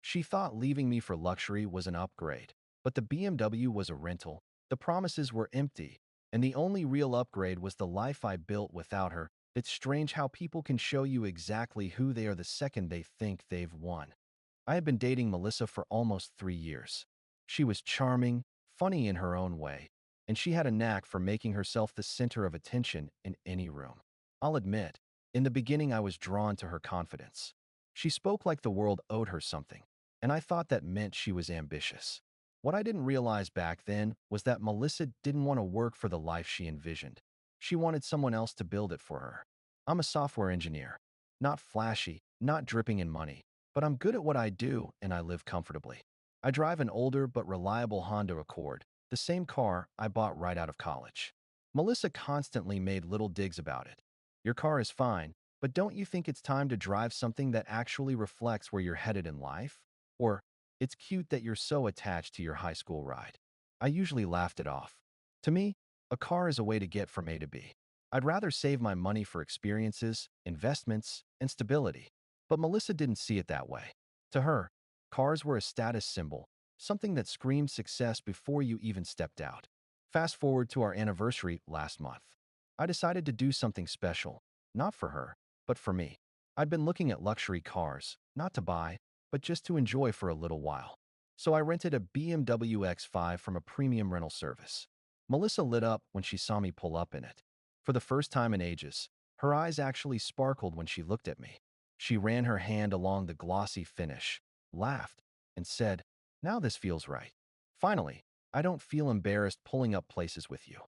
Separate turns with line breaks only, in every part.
She thought leaving me for luxury was an upgrade, but the BMW was a rental. The promises were empty, and the only real upgrade was the life I built without her. It's strange how people can show you exactly who they are the second they think they've won. I had been dating Melissa for almost 3 years. She was charming, funny in her own way, and she had a knack for making herself the center of attention in any room. I'll admit, in the beginning I was drawn to her confidence. She spoke like the world owed her something, and I thought that meant she was ambitious. What I didn't realize back then was that Melissa didn't want to work for the life she envisioned. She wanted someone else to build it for her. I'm a software engineer. Not flashy, not dripping in money, but I'm good at what I do and I live comfortably. I drive an older but reliable Honda Accord, the same car I bought right out of college. Melissa constantly made little digs about it. Your car is fine, but don't you think it's time to drive something that actually reflects where you're headed in life? Or, it's cute that you're so attached to your high school ride. I usually laughed it off. To me, a car is a way to get from A to B. I'd rather save my money for experiences, investments, and stability. But Melissa didn't see it that way. To her, cars were a status symbol, something that screamed success before you even stepped out. Fast forward to our anniversary last month. I decided to do something special, not for her, but for me. I'd been looking at luxury cars, not to buy, but just to enjoy for a little while. So I rented a BMW X5 from a premium rental service. Melissa lit up when she saw me pull up in it. For the first time in ages, her eyes actually sparkled when she looked at me. She ran her hand along the glossy finish, laughed, and said, "Now this feels right. Finally, I don't feel embarrassed pulling up places with you."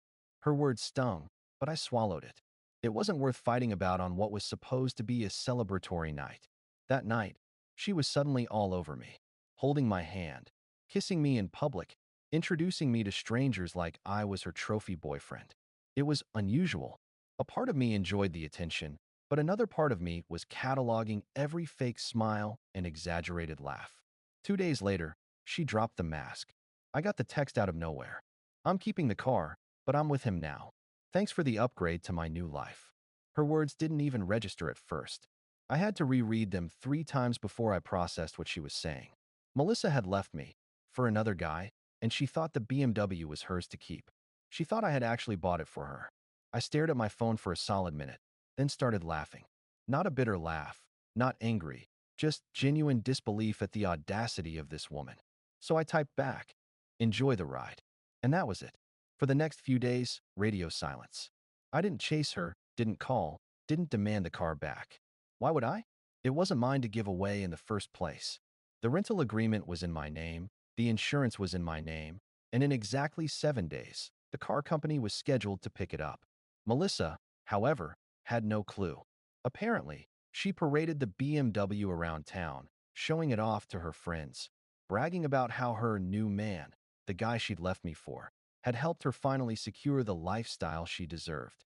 Her words stung, but I swallowed it. It wasn't worth fighting about on what was supposed to be a celebratory night. That night, she was suddenly all over me, holding my hand, kissing me in public, introducing me to strangers like I was her trophy boyfriend. It was unusual. A part of me enjoyed the attention, but another part of me was cataloging every fake smile and exaggerated laugh. 2 days later, she dropped the mask. I got the text out of nowhere. "I'm keeping the car, but I'm with him now. Thanks for the upgrade to my new life." Her words didn't even register at first. I had to reread them 3 times before I processed what she was saying. Melissa had left me for another guy, and she thought the BMW was hers to keep. She thought I had actually bought it for her. I stared at my phone for a solid minute, then started laughing. Not a bitter laugh, not angry, just genuine disbelief at the audacity of this woman. So I typed back, "Enjoy the ride." And that was it. For the next few days, radio silence. I didn't chase her, didn't call, didn't demand the car back. Why would I? It wasn't mine to give away in the first place. The rental agreement was in my name, the insurance was in my name, and in exactly 7 days, the car company was scheduled to pick it up. Melissa, however, had no clue. Apparently, she paraded the BMW around town, showing it off to her friends, bragging about how her new man, the guy she'd left me for, had helped her finally secure the lifestyle she deserved.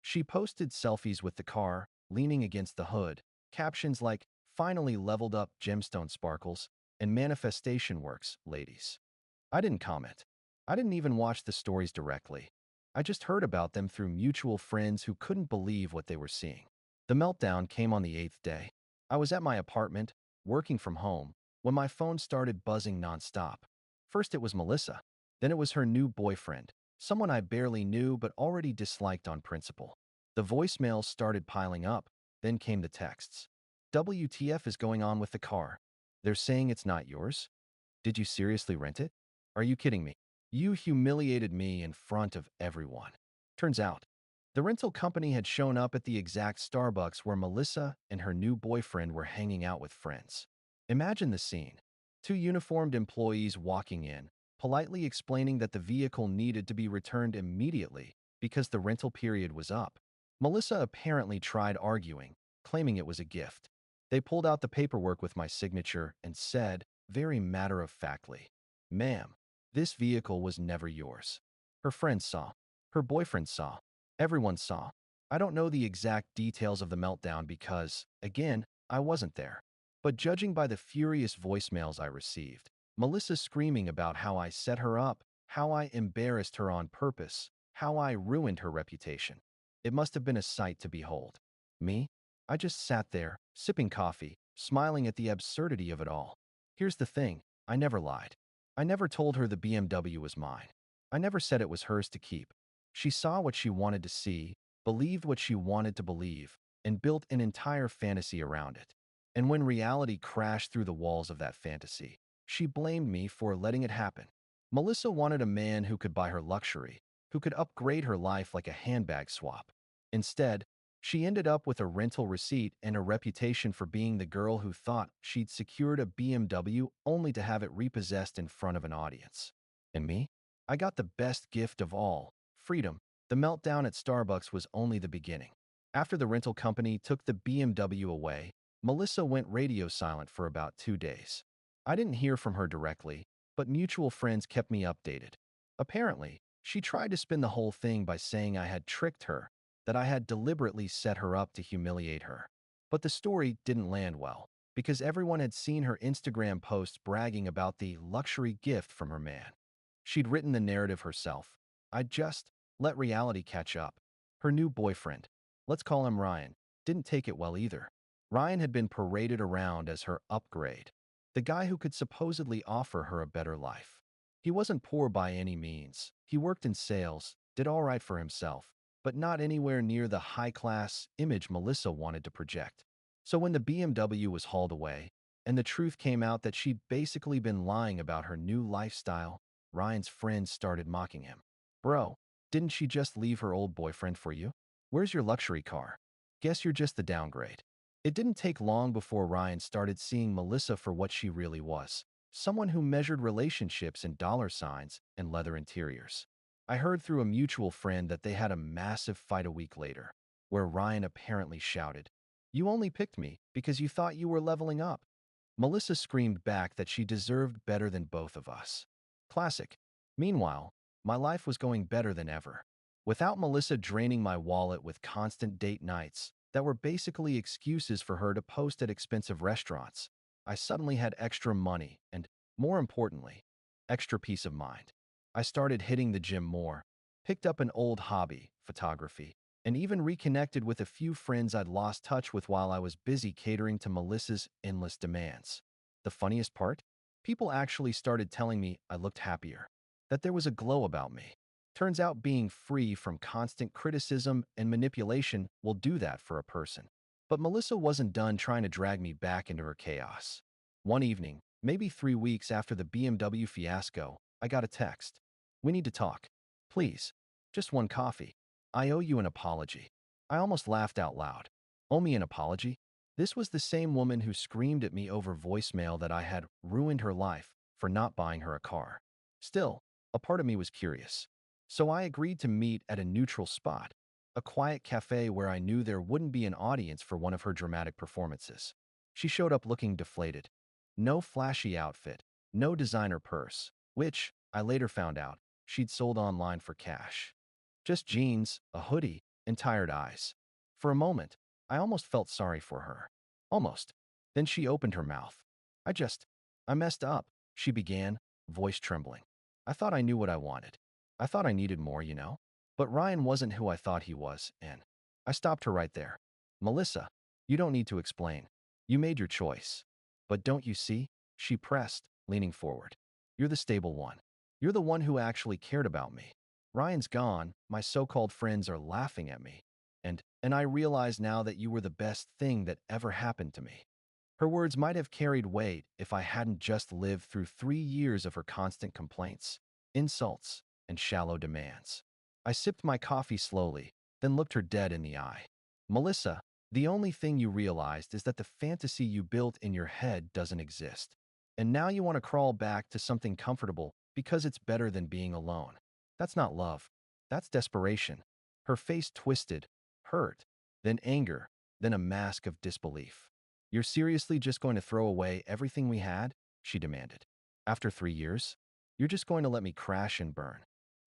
She posted selfies with the car, leaning against the hood, captions like, "Finally leveled up gemstone sparkles," and "Manifestation works, ladies." I didn't comment. I didn't even watch the stories directly. I just heard about them through mutual friends who couldn't believe what they were seeing. The meltdown came on the 8th day. I was at my apartment, working from home, when my phone started buzzing nonstop. First it was Melissa. Then it was her new boyfriend, someone I barely knew but already disliked on principle. The voicemails started piling up, then came the texts. "WTF is going on with the car? They're saying it's not yours? Did you seriously rent it? Are you kidding me? You humiliated me in front of everyone." Turns out, the rental company had shown up at the exact Starbucks where Melissa and her new boyfriend were hanging out with friends. Imagine the scene. Two uniformed employees walking in, politely explaining that the vehicle needed to be returned immediately because the rental period was up. Melissa apparently tried arguing, claiming it was a gift. They pulled out the paperwork with my signature and said, very matter-of-factly, "Ma'am, this vehicle was never yours." Her friends saw. Her boyfriend saw. Everyone saw. I don't know the exact details of the meltdown because, again, I wasn't there. But judging by the furious voicemails I received, Melissa screaming about how I set her up, how I embarrassed her on purpose, how I ruined her reputation. It must have been a sight to behold. Me? I just sat there, sipping coffee, smiling at the absurdity of it all. Here's the thing, I never lied. I never told her the BMW was mine. I never said it was hers to keep. She saw what she wanted to see, believed what she wanted to believe, and built an entire fantasy around it. And when reality crashed through the walls of that fantasy, she blamed me for letting it happen. Melissa wanted a man who could buy her luxury, who could upgrade her life like a handbag swap. Instead, she ended up with a rental receipt and a reputation for being the girl who thought she'd secured a BMW only to have it repossessed in front of an audience. And me? I got the best gift of all, freedom. The meltdown at Starbucks was only the beginning. After the rental company took the BMW away, Melissa went radio silent for about 2 days. I didn't hear from her directly, but mutual friends kept me updated. Apparently, she tried to spin the whole thing by saying I had tricked her, that I had deliberately set her up to humiliate her. But the story didn't land well, because everyone had seen her Instagram posts bragging about the luxury gift from her man. She'd written the narrative herself. I'd just let reality catch up. Her new boyfriend, let's call him Ryan, didn't take it well either. Ryan had been paraded around as her upgrade, the guy who could supposedly offer her a better life. He wasn't poor by any means. He worked in sales, did all right for himself, but not anywhere near the high-class image Melissa wanted to project. So when the BMW was hauled away, and the truth came out that she'd basically been lying about her new lifestyle, Ryan's friends started mocking him. Bro, didn't she just leave her old boyfriend for you? Where's your luxury car? Guess you're just the downgrade. It didn't take long before Ryan started seeing Melissa for what she really was, someone who measured relationships in dollar signs and leather interiors. I heard through a mutual friend that they had a massive fight a week later, where Ryan apparently shouted, "You only picked me because you thought you were leveling up." Melissa screamed back that she deserved better than both of us. Classic. Meanwhile, my life was going better than ever. Without Melissa draining my wallet with constant date nights that were basically excuses for her to post at expensive restaurants, I suddenly had extra money and, more importantly, extra peace of mind. I started hitting the gym more, picked up an old hobby, photography, and even reconnected with a few friends I'd lost touch with while I was busy catering to Melissa's endless demands. The funniest part? People actually started telling me I looked happier, that there was a glow about me. Turns out being free from constant criticism and manipulation will do that for a person. But Melissa wasn't done trying to drag me back into her chaos. One evening, maybe 3 weeks after the BMW fiasco, I got a text. "We need to talk. Please. Just one coffee. I owe you an apology." I almost laughed out loud. Owe me an apology? This was the same woman who screamed at me over voicemail that I had ruined her life for not buying her a car. Still, a part of me was curious. So I agreed to meet at a neutral spot, a quiet cafe where I knew there wouldn't be an audience for one of her dramatic performances. She showed up looking deflated. No flashy outfit, no designer purse, which, I later found out, she'd sold online for cash. Just jeans, a hoodie, and tired eyes. For a moment, I almost felt sorry for her. Almost. Then she opened her mouth. I messed up, she began, voice trembling. I thought I knew what I wanted. I thought I needed more, you know? But Ryan wasn't who I thought he was, and I stopped her right there. "Melissa, you don't need to explain. You made your choice. But don't you see?" She pressed, leaning forward. "You're the stable one. You're the one who actually cared about me. Ryan's gone, my so-called friends are laughing at me. And I realize now that you were the best thing that ever happened to me." Her words might have carried weight if I hadn't just lived through 3 years of her constant complaints, insults, and shallow demands. I sipped my coffee slowly, then looked her dead in the eye. "Melissa, the only thing you realized is that the fantasy you built in your head doesn't exist. And now you want to crawl back to something comfortable because it's better than being alone. That's not love. That's desperation." Her face twisted, hurt, then anger, then a mask of disbelief. "You're seriously just going to throw away everything we had?" she demanded. "After 3 years? You're just going to let me crash and burn?"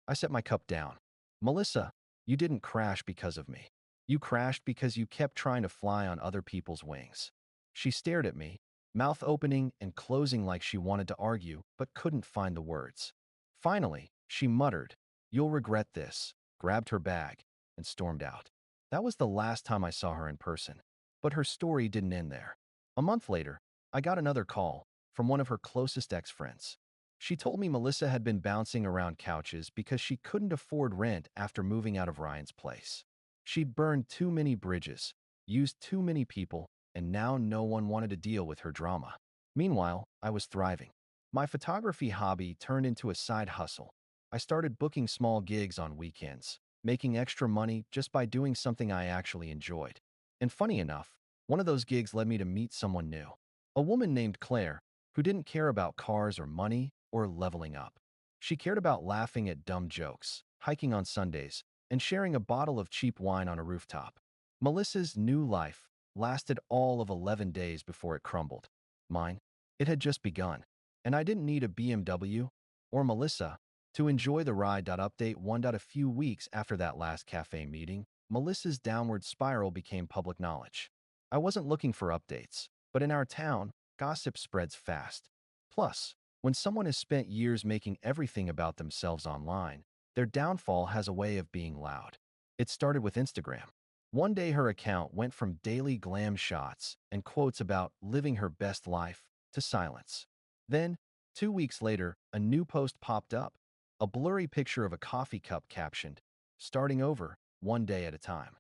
I set my cup down. "Melissa, you didn't crash because of me. You crashed because you kept trying to fly on other people's wings." She stared at me, mouth opening and closing like she wanted to argue, but couldn't find the words. Finally, she muttered, "You'll regret this," grabbed her bag, and stormed out. That was the last time I saw her in person. But her story didn't end there. A month later, I got another call, from one of her closest ex-friends. She told me Melissa had been bouncing around couches because she couldn't afford rent after moving out of Ryan's place. She'd burned too many bridges, used too many people, and now no one wanted to deal with her drama. Meanwhile, I was thriving. My photography hobby turned into a side hustle. I started booking small gigs on weekends, making extra money just by doing something I actually enjoyed. And funny enough, one of those gigs led me to meet someone new. A woman named Claire, who didn't care about cars or money or leveling up. She cared about laughing at dumb jokes, hiking on Sundays, and sharing a bottle of cheap wine on a rooftop. Melissa's new life lasted all of 11 days before it crumbled. Mine, it had just begun, and I didn't need a BMW or Melissa to enjoy the ride. Update 1. A few weeks after that last cafe meeting, Melissa's downward spiral became public knowledge. I wasn't looking for updates, but in our town, gossip spreads fast. Plus, when someone has spent years making everything about themselves online, their downfall has a way of being loud. It started with Instagram. One day her account went from daily glam shots and quotes about living her best life to silence. Then, 2 weeks later, a new post popped up, a blurry picture of a coffee cup captioned, "Starting over, one day at a time."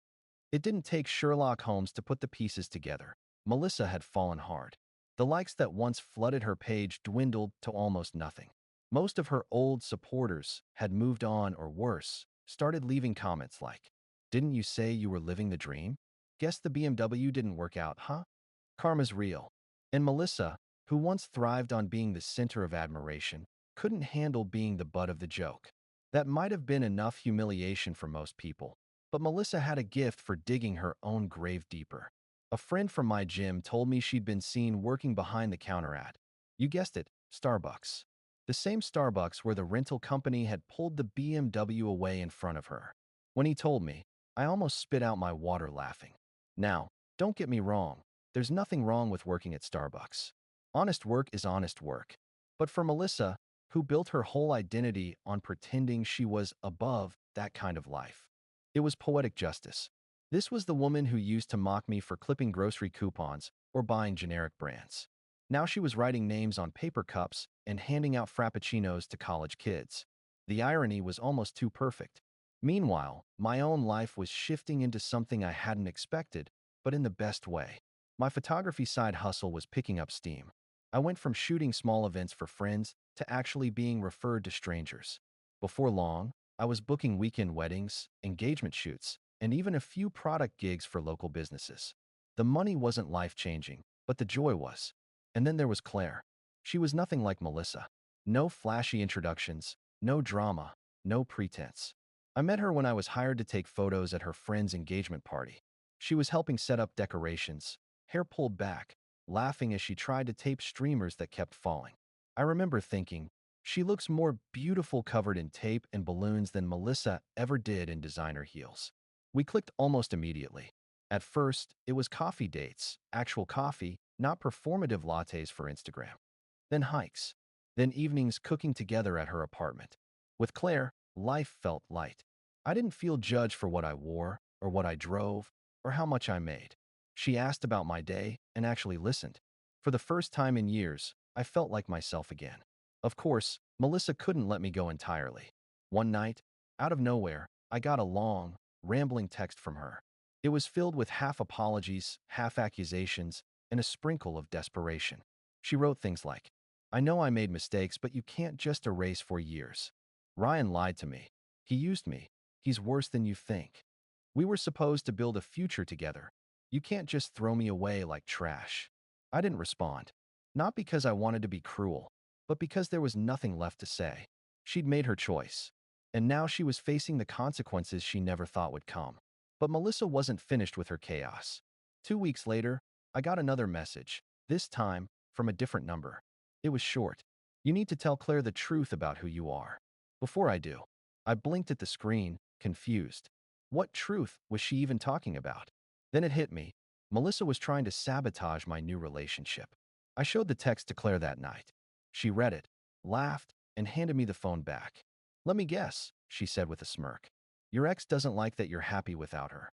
It didn't take Sherlock Holmes to put the pieces together. Melissa had fallen hard. The likes that once flooded her page dwindled to almost nothing. Most of her old supporters had moved on or worse, started leaving comments like, "Didn't you say you were living the dream? Guess the BMW didn't work out, huh?" Karma's real. And Melissa, who once thrived on being the center of admiration, couldn't handle being the butt of the joke. That might have been enough humiliation for most people, but Melissa had a gift for digging her own grave deeper. A friend from my gym told me she'd been seen working behind the counter at, you guessed it, Starbucks. The same Starbucks where the rental company had pulled the BMW away in front of her. When he told me, I almost spit out my water laughing. Now, don't get me wrong, there's nothing wrong with working at Starbucks. Honest work is honest work. But for Melissa, who built her whole identity on pretending she was above that kind of life, it was poetic justice. This was the woman who used to mock me for clipping grocery coupons or buying generic brands. Now she was writing names on paper cups and handing out frappuccinos to college kids. The irony was almost too perfect. Meanwhile, my own life was shifting into something I hadn't expected, but in the best way. My photography side hustle was picking up steam. I went from shooting small events for friends to actually being referred to strangers. Before long, I was booking weekend weddings, engagement shoots, and even a few product gigs for local businesses. The money wasn't life-changing, but the joy was. And then there was Claire. She was nothing like Melissa. No flashy introductions, no drama, no pretense. I met her when I was hired to take photos at her friend's engagement party. She was helping set up decorations, hair pulled back, laughing as she tried to tape streamers that kept falling. I remember thinking, she looks more beautiful covered in tape and balloons than Melissa ever did in designer heels. We clicked almost immediately. At first, it was coffee dates, actual coffee, not performative lattes for Instagram. Then hikes. Then evenings cooking together at her apartment. With Claire, life felt light. I didn't feel judged for what I wore, or what I drove, or how much I made. She asked about my day and actually listened. For the first time in years, I felt like myself again. Of course, Melissa couldn't let me go entirely. One night, out of nowhere, I got a long, rambling text from her. It was filled with half apologies, half accusations, and a sprinkle of desperation. She wrote things like, I know I made mistakes, but you can't just erase for years. Ryan lied to me. He used me. He's worse than you think. We were supposed to build a future together. You can't just throw me away like trash. I didn't respond. Not because I wanted to be cruel, but because there was nothing left to say. She'd made her choice, and now she was facing the consequences she never thought would come. But Melissa wasn't finished with her chaos. 2 weeks later, I got another message, this time from a different number. It was short. You need to tell Claire the truth about who you are. Before I do, I blinked at the screen, confused. What truth was she even talking about? Then it hit me. Melissa was trying to sabotage my new relationship. I showed the text to Claire that night. She read it, laughed, and handed me the phone back. Let me guess, she said with a smirk. Your ex doesn't like that you're happy without her.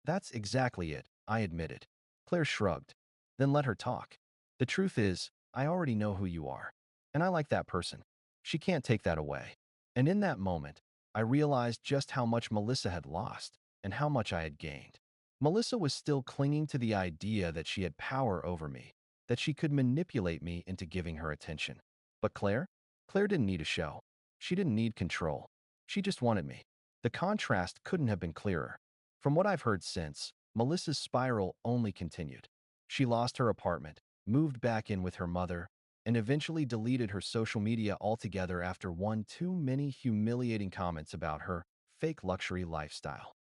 That's exactly it, I admitted. Claire shrugged. Then let her talk. The truth is, I already know who you are. And I like that person. She can't take that away. And in that moment, I realized just how much Melissa had lost and how much I had gained. Melissa was still clinging to the idea that she had power over me, that she could manipulate me into giving her attention. But Claire didn't need a show. She didn't need control. She just wanted me. The contrast couldn't have been clearer. From what I've heard since, Melissa's spiral only continued. She lost her apartment, moved back in with her mother, and eventually deleted her social media altogether after one too many humiliating comments about her fake luxury lifestyle.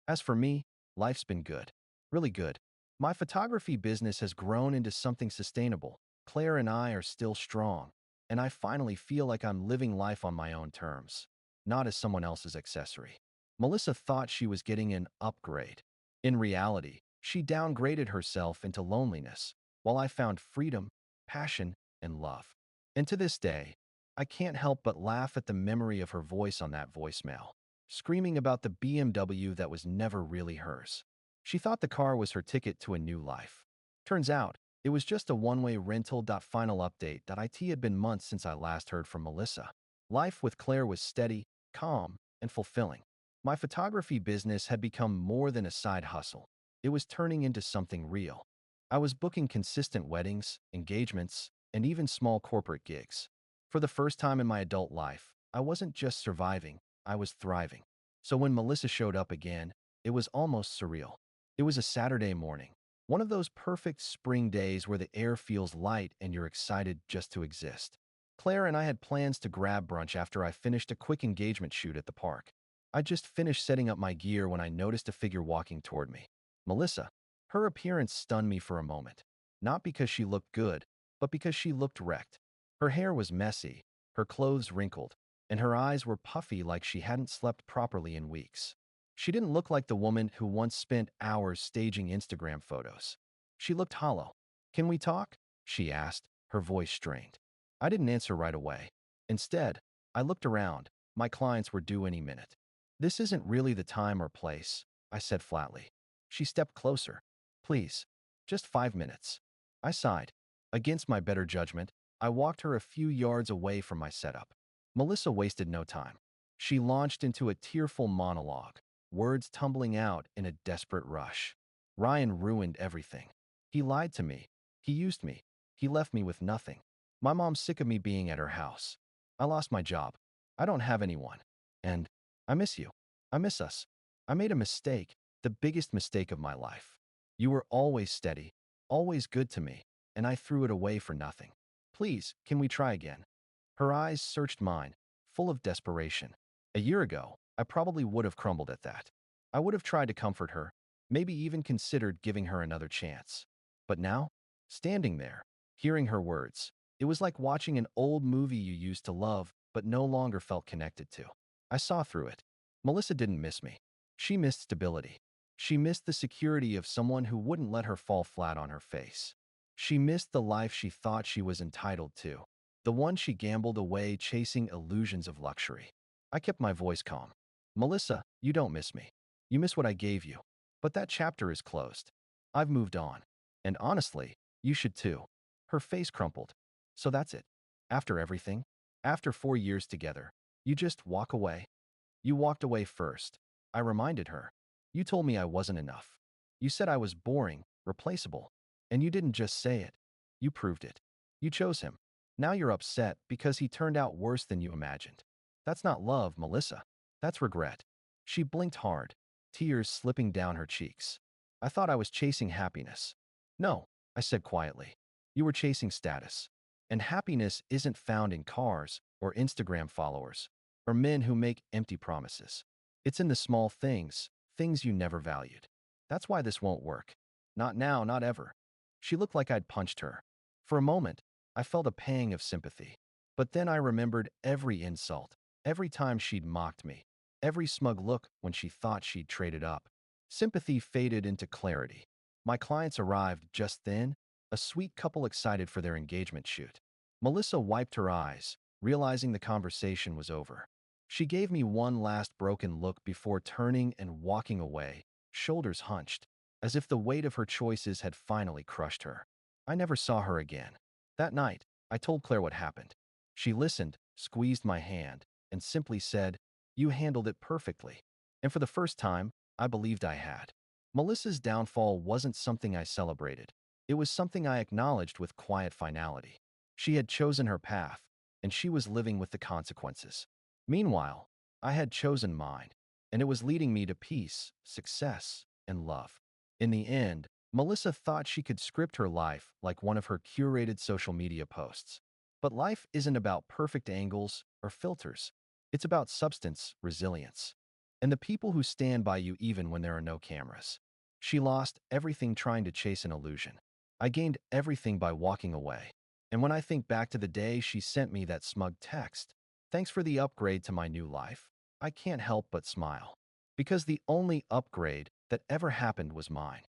As for me, life's been good. Really good. My photography business has grown into something sustainable. Claire and I are still strong, and I finally feel like I'm living life on my own terms, not as someone else's accessory. Melissa thought she was getting an upgrade. In reality, she downgraded herself into loneliness, while I found freedom, passion, and love. And to this day, I can't help but laugh at the memory of her voice on that voicemail, screaming about the BMW that was never really hers. She thought the car was her ticket to a new life. Turns out, it was just a one-way rental. Final update. It had been months since I last heard from Melissa. Life with Claire was steady, calm, and fulfilling. My photography business had become more than a side hustle. It was turning into something real. I was booking consistent weddings, engagements, and even small corporate gigs. For the first time in my adult life, I wasn't just surviving, I was thriving. So when Melissa showed up again, it was almost surreal. It was a Saturday morning, one of those perfect spring days where the air feels light and you're excited just to exist. Claire and I had plans to grab brunch after I finished a quick engagement shoot at the park. I just finished setting up my gear when I noticed a figure walking toward me. Melissa. Her appearance stunned me for a moment, not because she looked good, but because she looked wrecked. Her hair was messy, her clothes wrinkled, and her eyes were puffy like she hadn't slept properly in weeks. She didn't look like the woman who once spent hours staging Instagram photos. She looked hollow. "Can we talk?" she asked, her voice strained. I didn't answer right away. Instead, I looked around. My clients were due any minute. "This isn't really the time or place," I said flatly. She stepped closer. "Please, just 5 minutes." I sighed. Against my better judgment, I walked her a few yards away from my setup. Melissa wasted no time. She launched into a tearful monologue, words tumbling out in a desperate rush. "Ryan ruined everything. He lied to me. He used me. He left me with nothing. My mom's sick of me being at her house. I lost my job. I don't have anyone. And I miss you. I miss us. I made a mistake, the biggest mistake of my life. You were always steady, always good to me, and I threw it away for nothing. Please, can we try again?" Her eyes searched mine, full of desperation. A year ago, I probably would have crumbled at that. I would have tried to comfort her, maybe even considered giving her another chance. But now, standing there, hearing her words, it was like watching an old movie you used to love but no longer felt connected to. I saw through it. Melissa didn't miss me. She missed stability. She missed the security of someone who wouldn't let her fall flat on her face. She missed the life she thought she was entitled to, the one she gambled away chasing illusions of luxury. I kept my voice calm. "Melissa, you don't miss me. You miss what I gave you. But that chapter is closed. I've moved on. And honestly, you should too." Her face crumpled. "So that's it. After everything, after 4 years together, you just walk away?" "You walked away first," I reminded her. "You told me I wasn't enough. You said I was boring, replaceable. And you didn't just say it. You proved it. You chose him. Now you're upset because he turned out worse than you imagined. That's not love, Melissa. That's regret." She blinked hard, tears slipping down her cheeks. "I thought I was chasing happiness." "No," I said quietly. "You were chasing status. And happiness isn't found in cars or Instagram followers or men who make empty promises. It's in the small things, things you never valued. That's why this won't work. Not now, not ever." She looked like I'd punched her. For a moment, I felt a pang of sympathy. But then I remembered every insult, every time she'd mocked me, every smug look when she thought she'd traded up. Sympathy faded into clarity. My clients arrived just then, a sweet couple excited for their engagement shoot. Melissa wiped her eyes, realizing the conversation was over. She gave me one last broken look before turning and walking away, shoulders hunched, as if the weight of her choices had finally crushed her. I never saw her again. That night, I told Claire what happened. She listened, squeezed my hand, and simply said, "You handled it perfectly." And for the first time, I believed I had. Melissa's downfall wasn't something I celebrated. It was something I acknowledged with quiet finality. She had chosen her path, and she was living with the consequences. Meanwhile, I had chosen mine, and it was leading me to peace, success, and love. In the end, Melissa thought she could script her life like one of her curated social media posts. But life isn't about perfect angles or filters. It's about substance, resilience, and the people who stand by you even when there are no cameras. She lost everything trying to chase an illusion. I gained everything by walking away. And when I think back to the day she sent me that smug text, "Thanks for the upgrade to my new life," I can't help but smile. Because the only upgrade that ever happened was mine.